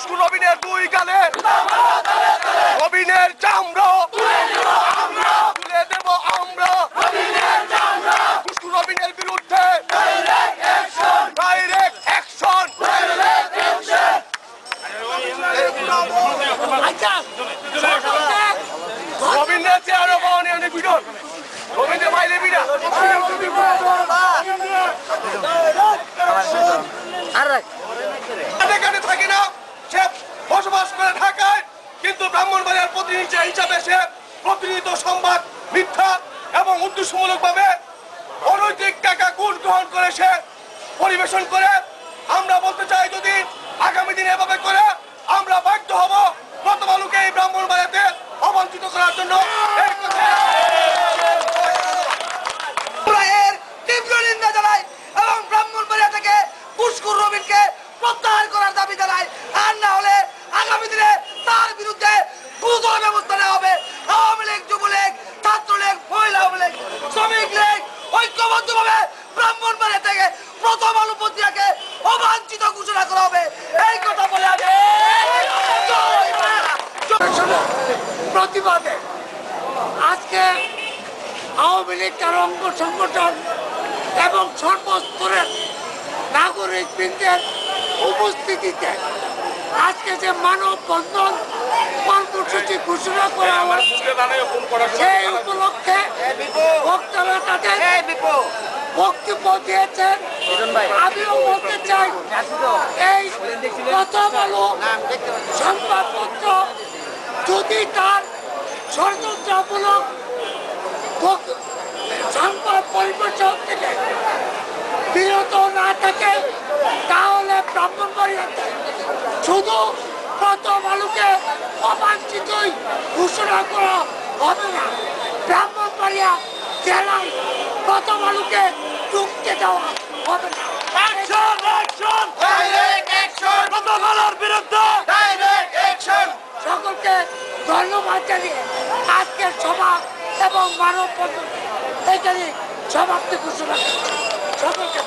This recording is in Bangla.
দুষ্টু নবীনের দুই গালে নবীনের চামড়া তুলে দেব আমরা দুষ্টু নবীনের বিরুদ্ধে ডাইরেক্ট অ্যাকশন। রবীন্দ্রের চেয়ারে পাওয়া ভিডিও রবীন্দ্র বাইরে বিনা থাকি না, সে বসবাস করে ঢাকায়, কিন্তু ব্রাহ্মণবাড়িয়ার প্রতিনিধি হিসাবে সে প্রতিনিধিত সংবাদ মিথ্যা এবং উদ্দেশ্যমূলক ভাবে অনৈতিক টাকা ঘুষ গ্রহণ করে সে পরিবেশন করে। আমরা বলতে চাই, যদি আগামী দিনে এভাবে করে আমরা বাধ্য হব প্রথম আলোকে এই ব্রাহ্মণবাড়িয়াতে অবাঞ্ছিত করার জন্য। এর তীব্র নিন্দা জানাই এবং ব্রাহ্মণবাড়িয়া থেকে পুষ্কুর রবিনকে প্রত্যাহার করার দাবি জানাই। আর না হলে আগামী দিনে তার বিরুদ্ধে গুরুতর ব্যবস্থা নেওয়া হবে। আওয়ামী লীগ, যুবলীগ, ছাত্রলীগ, মহিলা আওয়ামী লীগ, শ্রমিক লীগ ঐক্যবদ্ধভাবে ব্রাহ্মণবাড়িয়া থেকে প্রথম আলো পত্রিকাকে অবাঞ্ছিত ঘোষণা করা হবে। এই কথা বলে প্রতিবাদে আজকে আওয়ামী লীগ তার অঙ্গ সংগঠন এবং সর্বস্তরের নাগরিক বৃন্দের উপস্থিতিতে আজকে যে মানববন্ধন কর্মসূচি ঘোষণা করা হয়, সেই উপলক্ষে বক্তারা তাদের বক্তব্য দিয়েছেন। আমিও বলতে চাই, এই প্রথম আলো সংবাদপত্র যদি তার ষড়যন্ত্রমূলক সংবাদ পরিবেশন থেকে বিরত না থাকে, তাহলে ব্রাহ্মণবাড়িয়াতে শুধু প্রথম আলোকে অবাঞ্ছিতই ঘোষণা করা হবে না, ব্রাহ্মণবাড়িয়া জেলায় প্রথম আলোকে ঢুকতে দেওয়া হবে না। সকলকে ধন্যবাদ জানিয়ে আজকের সভা এবং মানববন্ধন এখানে সমাপ্তি ঘোষণা করছি। সকলকে